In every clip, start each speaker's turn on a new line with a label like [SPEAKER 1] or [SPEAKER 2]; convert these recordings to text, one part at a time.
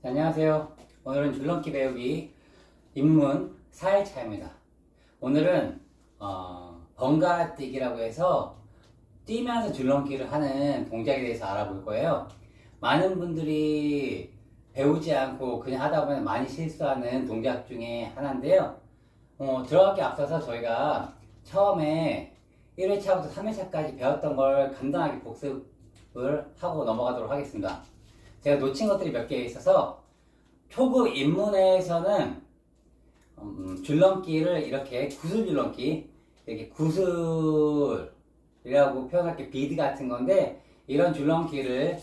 [SPEAKER 1] 안녕하세요. 오늘은 줄넘기 배우기 입문 4일차입니다. 오늘은 번갈아 뛰기라고 해서 뛰면서 줄넘기를 하는 동작에 대해서 알아볼 거예요. 많은 분들이 배우지 않고 그냥 하다 보면 많이 실수하는 동작 중에 하나인데요. 들어가기 앞서서 저희가 처음에 1회차부터 3회차까지 배웠던 걸 간단하게 복습을 하고 넘어가도록 하겠습니다. 제가 놓친 것들이 몇 개 있어서 초급 입문에서는 줄넘기를 이렇게 구슬 줄넘기, 이렇게 구슬이라고 표현할게 비드 같은 건데 이런 줄넘기를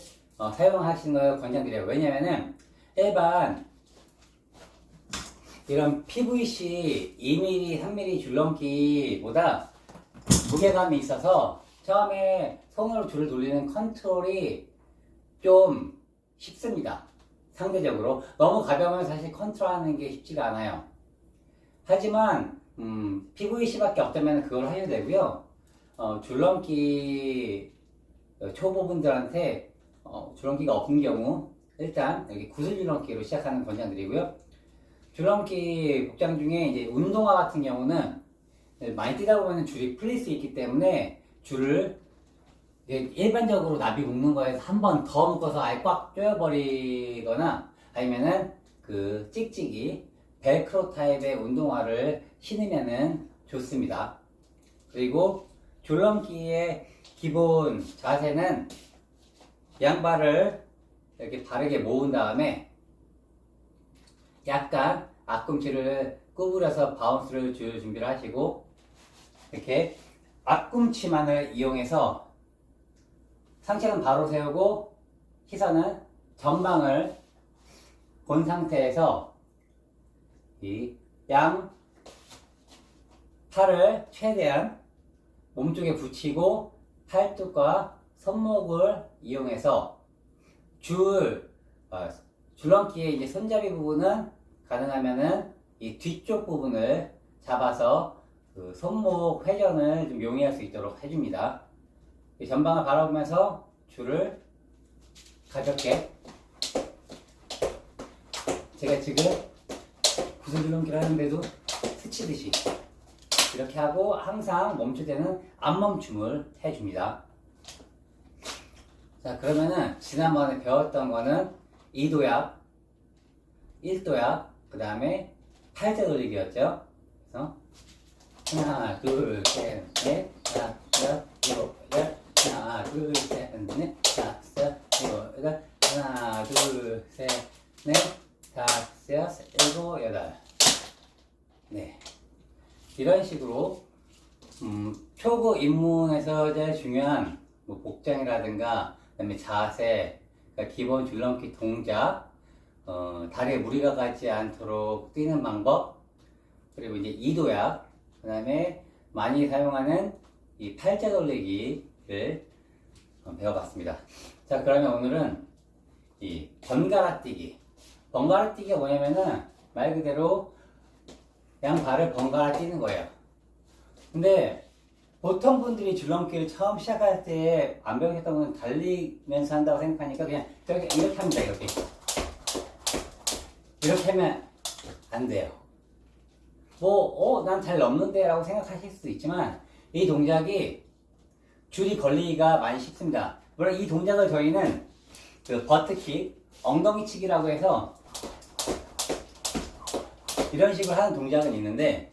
[SPEAKER 1] 사용하시는 걸 권장드려요. 왜냐면은 일반 이런 PVC 2mm, 3mm 줄넘기보다 무게감이 있어서 처음에 손으로 줄을 돌리는 컨트롤이 좀 쉽습니다. 상대적으로 너무 가벼우면 사실 컨트롤하는 게 쉽지가 않아요. 하지만 PVC밖에 없다면 그걸 하셔도 되고요. 줄넘기 초보분들한테 줄넘기가 없는 경우 일단 여기 구슬 줄넘기로 시작하는 권장드리고요. 줄넘기 복장 중에 이제 운동화 같은 경우는 많이 뛰다 보면 줄이 풀릴 수 있기 때문에 줄을 일반적으로 나비 묶는 거에서 한 번 더 묶어서 아예 꽉 조여버리거나 아니면은 그 찍찍이 벨크로 타입의 운동화를 신으면은 좋습니다. 그리고 줄넘기의 기본 자세는 양발을 이렇게 바르게 모은 다음에 약간 앞꿈치를 구부려서 바운스를 줄 준비를 하시고 이렇게 앞꿈치만을 이용해서 상체는 바로 세우고 시선은 전방을 본 상태에서 이 양 팔을 최대한 몸쪽에 붙이고 팔뚝과 손목을 이용해서 줄넘기의 이제 손잡이 부분은 가능하면은 이 뒤쪽 부분을 잡아서 그 손목 회전을 좀 용이할 수 있도록 해줍니다. 전방을 바라보면서 줄을 가볍게 제가 지금 구슬 줄넘기를 하는데도 스치듯이 이렇게 하고 항상 멈출 때는 안 멈춤을 해줍니다. 자, 그러면은 지난번에 배웠던 거는 2도약, 1도약, 그 다음에 팔자 돌리기였죠. 그래서 하나, 둘, 셋, 넷, 다섯, 여섯, 일곱, 여덟, 하나, 둘, 셋, 넷, 다섯, 일곱, 여덟, 하나, 둘, 셋, 넷, 다섯, 여섯, 일곱, 여덟. 네. 이런 식으로, 초급 입문에서 제일 중요한 뭐 복장이라든가, 그 다음에 자세, 그러니까 기본 줄넘기 동작, 다리에 무리가 가지 않도록 뛰는 방법, 그리고 이제 2도약, 그 다음에 많이 사용하는 이 팔자 돌리기를 배워봤습니다. 자, 그러면 오늘은 이 번갈아 뛰기. 번갈아 뛰기가 뭐냐면은 말 그대로 양발을 번갈아 뛰는 거예요. 근데 보통 분들이 줄넘기를 처음 시작할 때 안 배우셨던 건 달리면서 한다고 생각하니까 그냥 이렇게 합니다. 이렇게 하면 안 돼요. 난 잘 넘는데 라고 생각하실 수도 있지만 이 동작이 줄이 걸리기가 많이 쉽습니다. 물론 이 동작을 저희는 그 버트킥, 엉덩이치기라고 해서 이런 식으로 하는 동작은 있는데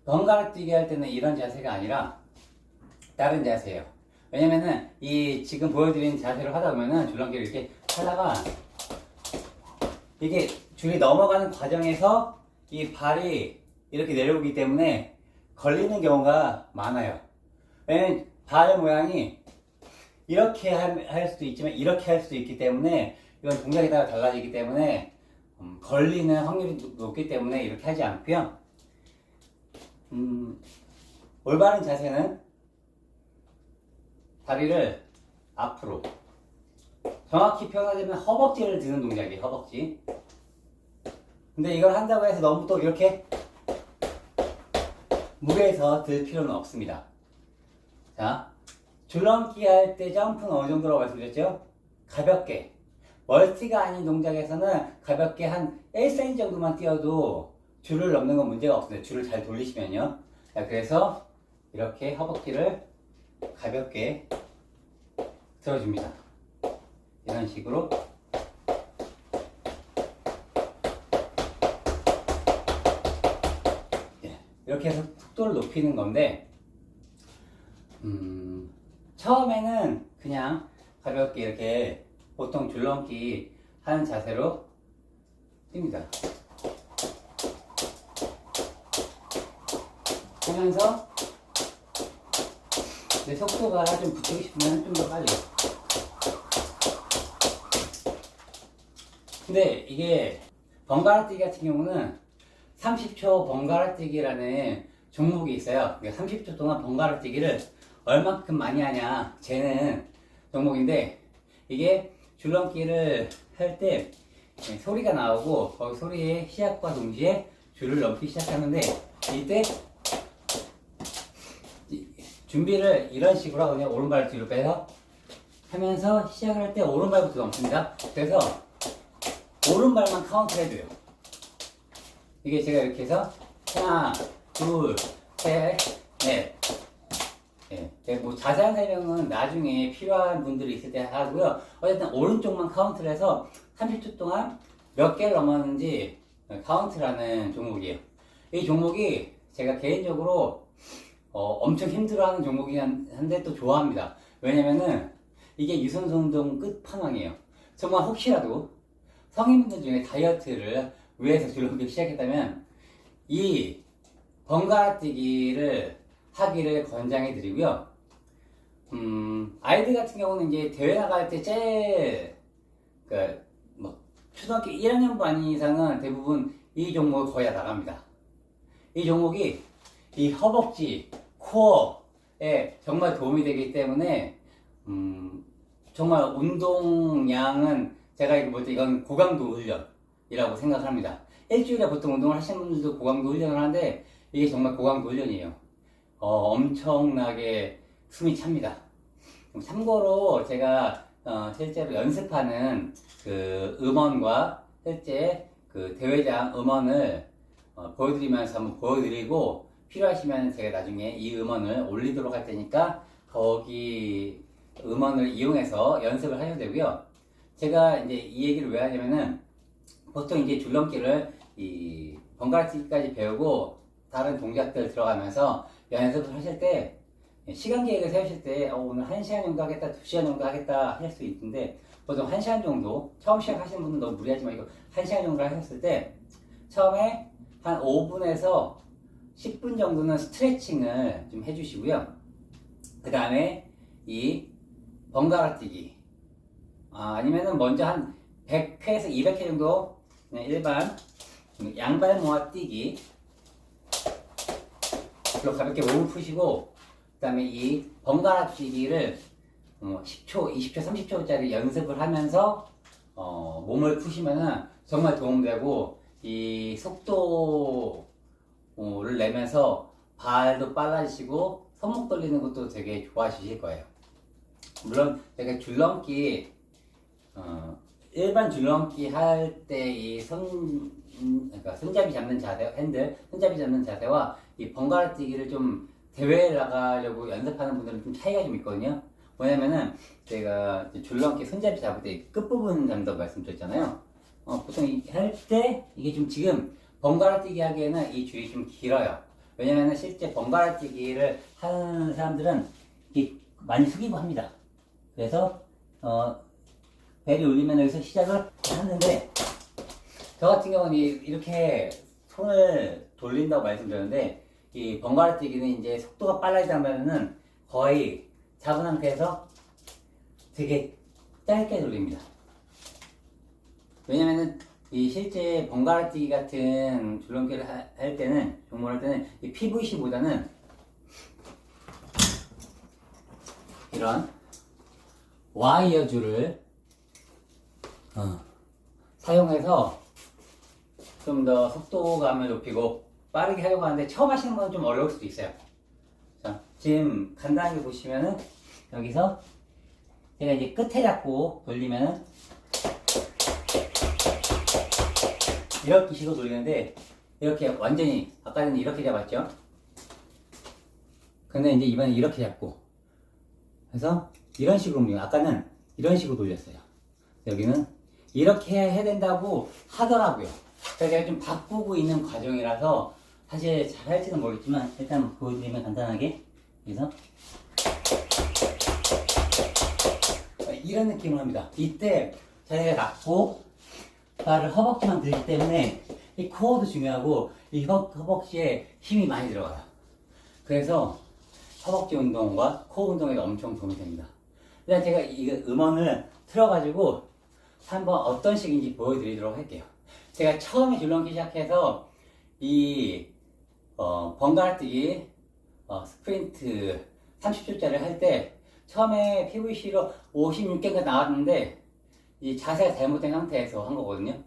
[SPEAKER 1] 번갈아 뛰기 할 때는 이런 자세가 아니라 다른 자세예요. 왜냐면은 이 지금 보여드린 자세로 하다 보면은 줄넘기를 이렇게 하다가 이게 줄이 넘어가는 과정에서 이 발이 이렇게 내려오기 때문에 걸리는 경우가 많아요. 왜냐면 발 모양이 이렇게 할 수도 있지만 이렇게 할 수도 있기 때문에 이건 동작에 따라 달라지기 때문에 걸리는 확률이 높기 때문에 이렇게 하지 않고요. 올바른 자세는 다리를 앞으로, 정확히 표현하자면 허벅지를 드는 동작이에요. 허벅지. 근데 이걸 한다고 해서 너무 또 이렇게 무게에서 들 필요는 없습니다. 자, 줄넘기 할 때 점프는 어느 정도라고 말씀드렸죠? 가볍게 멀티가 아닌 동작에서는 가볍게 한 1cm 정도만 뛰어도 줄을 넘는 건 문제가 없어요. 줄을 잘 돌리시면요. 자, 그래서 이렇게 허벅지를 가볍게 들어줍니다. 이런 식으로. 이렇게 해서 속도를 높이는 건데, 처음에는 그냥 가볍게 이렇게 보통 줄넘기 하는 자세로 뜁니다. 하면서 내 속도가 좀 붙이고 싶으면 좀 더 빨리. 근데 이게 번갈아 뛰기 같은 경우는 30초 번갈아 뛰기라는 종목이 있어요. 30초 동안 번갈아 뛰기를 얼만큼 많이 하냐 재는 종목인데, 이게 줄넘기를 할 때 소리가 나오고 거기 소리의 시작과 동시에 줄을 넘기 시작하는데, 이때 준비를 이런 식으로 그냥 오른발을 뒤로 빼서 하면서 시작을 할 때 오른발부터 넘습니다. 그래서 오른발만 카운트 해줘요. 이게 제가 이렇게 해서 하나, 둘, 셋, 넷. 뭐 자세한 설명은 나중에 필요한 분들이 있을 때 하고요. 어쨌든 오른쪽만 카운트를 해서 30초 동안 몇 개를 넘었는지 카운트라는 종목이에요. 이 종목이 제가 개인적으로 엄청 힘들어하는 종목이긴 한데 또 좋아합니다. 왜냐면은 이게 유산소 운동 끝판왕이에요. 정말 혹시라도 성인분들 중에 다이어트를 위해서 줄넘기를 시작했다면 이 번갈아 뛰기를 하기를 권장해 드리고요. 아이들 같은 경우는 이제 대회 나갈 때 제일 뭐 초등학교 1학년부 아닌 이상은 대부분 이 종목을 거의 다 나갑니다. 이 종목이 이 허벅지, 코어에 정말 도움이 되기 때문에 정말 운동량은 제가 이거 볼 때 이건 고강도 훈련이라고 생각을 합니다. 일주일에 보통 운동을 하시는 분들도 고강도 훈련을 하는데 이게 정말 고강도 훈련이에요. 엄청나게 숨이 찹니다. 참고로 제가 실제로 연습하는 그 음원과 실제 그 대회장 음원을 보여드리면서 한번 보여드리고, 필요하시면 제가 나중에 이 음원을 올리도록 할 테니까 거기 음원을 이용해서 연습을 하셔도 되고요. 제가 이제 이 얘기를 왜 하냐면은 보통 이제 줄넘기를 이 번갈아 뛰기까지 배우고 다른 동작들 들어가면서 연습을 하실 때 시간 계획을 세우실 때 오늘 1시간 정도 하겠다, 2시간 정도 하겠다 하실 수 있는데, 보통 1시간 정도, 처음 시작하시는 분은 너무 무리하지 말고 1시간 정도 하셨을 때 처음에 한 5분에서 10분 정도는 스트레칭을 좀 해주시고요. 그 다음에 이 번갈아 뛰기, 아니면은 먼저 한 100회에서 200회 정도 그냥 일반 양발 모아 뛰기 그리고 가볍게 몸을 푸시고, 그 다음에 이 번갈아 뛰기를 10초, 20초, 30초짜리 연습을 하면서 몸을 푸시면은 정말 도움되고, 이 속도를 내면서 발도 빨라지시고 손목 돌리는 것도 되게 좋아하실 거예요. 물론 제가 줄넘기 일반 줄넘기 할 때 이 그러니까 손잡이 잡는 자세, 핸들 손잡이 잡는 자세와 이 번갈아 뛰기를 좀 대회에 나가려고 연습하는 분들은 좀 차이가 좀 있거든요. 뭐냐면은 제가 줄넘기 손잡이 잡을 때 끝부분 잡는다고 말씀드렸잖아요. 보통 할 때 이게 좀 지금 번갈아 뛰기 하기에는 이 줄이 좀 길어요. 왜냐면은 실제 번갈아 뛰기를 하는 사람들은 이게 많이 숙이고 합니다. 그래서 배를 올리면 여기서 시작을 하는데, 저 같은 경우는 이렇게 손을 돌린다고 말씀드렸는데, 이 번갈아 뛰기는 이제 속도가 빨라지다면은 거의 잡은 상태에서 되게 짧게 돌립니다. 왜냐면은 이 실제 번갈아 뛰기 같은 줄넘기를 할 때는, 종목을 할 때는 이 PVC보다는 이런 와이어 줄을 사용해서 좀 더 속도감을 높이고 빠르게 하려고 하는데, 처음 하시는 건 좀 어려울 수도 있어요. 자, 지금 간단하게 보시면은 여기서 제가 이제 끝에 잡고 돌리면은 이렇게 식으로 돌리는데 이렇게 완전히 아까는 이렇게 잡았죠. 근데 이제 이번엔 이렇게 잡고 그래서 이런 식으로 움직여요. 아까는 이런 식으로 돌렸어요. 여기는 이렇게 해야 된다고 하더라고요. 그래서 제가 좀 바꾸고 있는 과정이라서 사실 잘 할지는 모르겠지만 일단 보여드리면 간단하게 그래서 이런 느낌을 합니다. 이때 자세가 낮고 발을 허벅지만 들기 때문에 이 코어도 중요하고 이 허벅지에 힘이 많이 들어가요. 그래서 허벅지 운동과 코어 운동에도 엄청 도움이 됩니다. 일단 제가 이 음원을 틀어가지고 한번 어떤 식인지 보여드리도록 할게요. 제가 처음에 줄넘기 시작해서 이 번갈아뛰기 스프린트 30초짜리 할 때 처음에 PVC로 56개가 나왔는데 이 자세가 잘못된 상태에서 한 거거든요.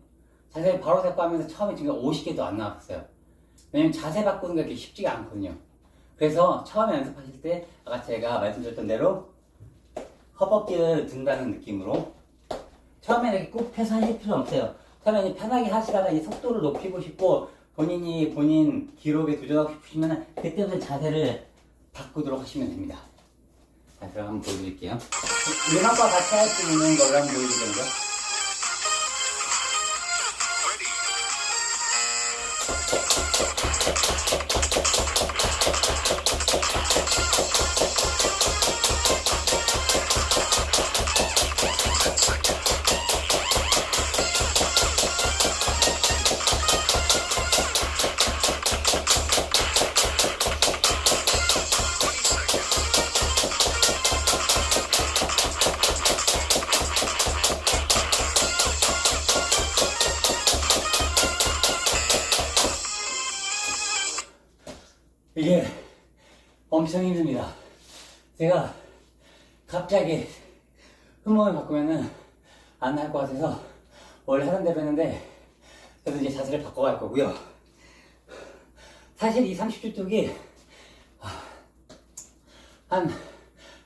[SPEAKER 1] 자세를 바로 잡고 하면서 처음에 지금 50개도 안 나왔어요. 왜냐면 자세 바꾸는 게 그렇게 쉽지가 않거든요. 그래서 처음에 연습하실 때 아까 제가 말씀드렸던 대로 허벅지를 든다는 느낌으로 처음에 이렇게 꼭 펴서 하실 필요 없어요. 처음에 편하게 하시다가 이 속도를 높이고 싶고 본인 기록에 도전하고 싶으시면 그때부터 자세를 바꾸도록 하시면 됩니다. 자, 그럼 한번 보여드릴게요. 음악과 같이 할 수 있는 걸로 한번 보여드릴게요. 이게 엄청 힘듭니다. 제가 갑자기 흠몸을 바꾸면은 안 나을 것 같아서 원래 하던 대로 했는데 그래서 이제 자세를 바꿔갈 거고요. 사실 이 30주 쪽이 한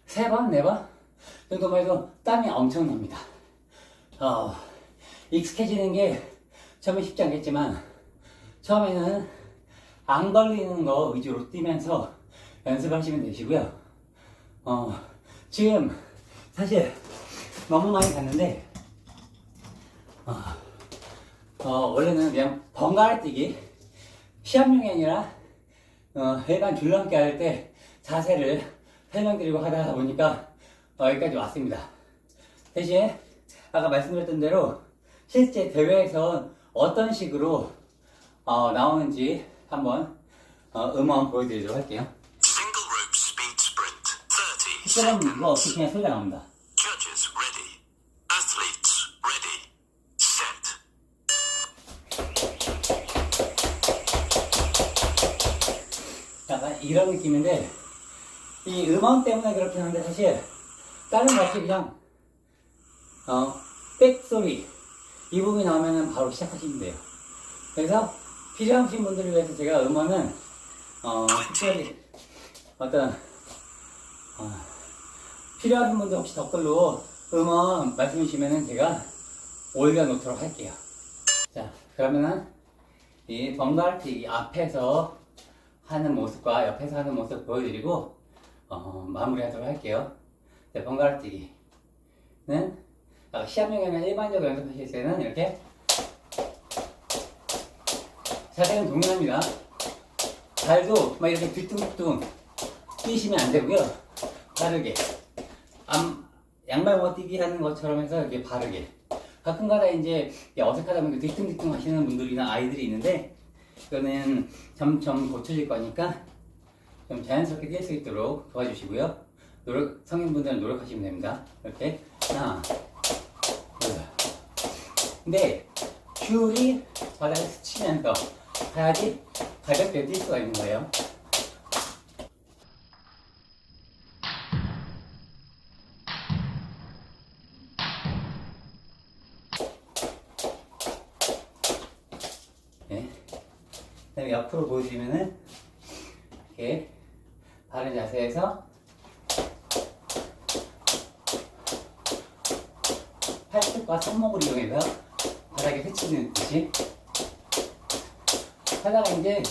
[SPEAKER 1] 3번, 4번 정도만 해도 땀이 엄청 납니다. 익숙해지는 게 처음에 쉽지 않겠지만 처음에는 안 걸리는 거 위주로 뛰면서 연습하시면 되시고요. 지금 사실 너무 많이 갔는데 원래는 그냥 번갈아뛰기 시합용이 아니라 일반 줄넘기 할 때 자세를 설명드리고 하다 보니까 여기까지 왔습니다. 대신 아까 말씀드렸던 대로 실제 대회에서 어떤 식으로 나오는지 한번 음원 보여드리도록 할게요.
[SPEAKER 2] Single rope speed sprint 30
[SPEAKER 1] 특별한
[SPEAKER 2] seconds.
[SPEAKER 1] 이거 없이 그냥 소리가 나옵니다.
[SPEAKER 2] Judges ready. Athletes ready. Set.
[SPEAKER 1] 약간 이런 느낌인데 이 음원 때문에 그렇긴 한데 사실 다른 거 없이 그냥 백소리 이 부분이 나오면 바로 시작하시면 돼요. 그래서 필요하신 분들을 위해서 제가 음원은 특별히 어떤 필요하신 분들 혹시 댓글로 음원 말씀해 주시면은 제가 올려놓도록 할게요. 자, 그러면은 이 번갈아뛰기 앞에서 하는 모습과 옆에서 하는 모습 보여드리고 마무리하도록 할게요. 자, 번갈아뛰기는 시합용이나 일반적으로 연습하실 때는 이렇게 자세는 동일합니다. 발도 막 이렇게 뒤뚱뒤뚱 뛰시면 안 되고요. 바르게 양말 못 뛰기 하는 것처럼 해서 이렇게 바르게. 가끔가다 이제 어색하다 보니까 뒤뚱뒤뚱 하시는 분들이나 아이들이 있는데 이거는 점점 고쳐질 거니까 좀 자연스럽게 뛸 수 있도록 도와주시고요. 성인분들은 노력하시면 됩니다. 이렇게 하나, 둘. 근데 귤이 바닥에 스치면서 가야지 가볍게 뛸 수가 있는 거예요. 네. 그다음에 옆으로 보여주시면은 이렇게 바른 자세에서 팔뚝과 손목을 이용해서 바닥에 스치는 듯이 하다가 이제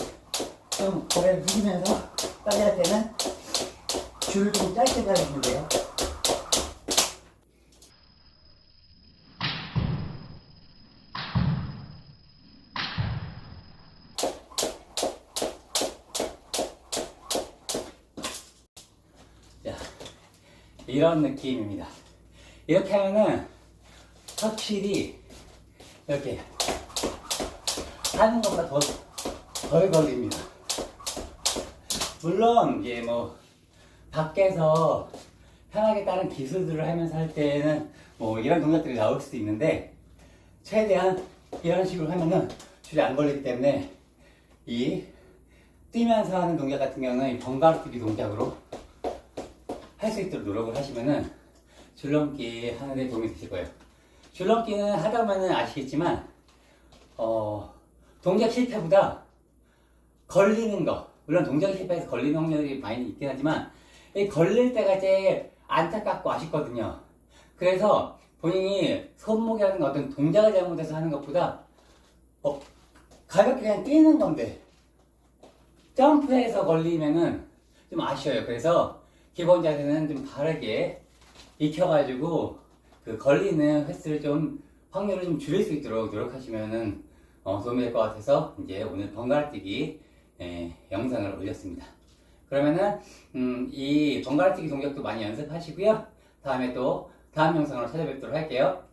[SPEAKER 1] 좀 고개를 숙이면서 빨리 할 때는 줄을 좀 짧게 잡으시면 돼요. 자, 이런 느낌입니다. 이렇게 하면은 확실히 이렇게 하는 것보다 덜 걸립니다. 물론 이제 뭐 밖에서 편하게 다른 기술들을 하면서 할 때는 뭐 이런 동작들이 나올 수도 있는데 최대한 이런 식으로 하면은 줄이 안 걸리기 때문에 이 뛰면서 하는 동작 같은 경우는 이 번갈아 뛰기 동작으로 할 수 있도록 노력을 하시면은 줄넘기 하는데 도움이 되실 거예요. 줄넘기는 하다 보면은 아시겠지만 동작 실패보다 걸리는 거, 물론 동작 실패해서 걸리는 확률이 많이 있긴 하지만 이 걸릴 때가 제일 안타깝고 아쉽거든요. 그래서 본인이 손목이 하는 어떤 동작을 잘못해서 하는 것보다 가볍게 그냥 뛰는 건데 점프해서 걸리면은 좀 아쉬워요. 그래서 기본 자세는 좀 다르게 익혀가지고 그 걸리는 횟수를 좀 확률을 좀 줄일 수 있도록 노력하시면은 도움이 될 것 같아서 이제 오늘 번갈아뛰기 영상을 올렸습니다. 그러면은 이 번갈아뛰기 동작도 많이 연습하시고요. 다음에 또 다음 영상으로 찾아뵙도록 할게요.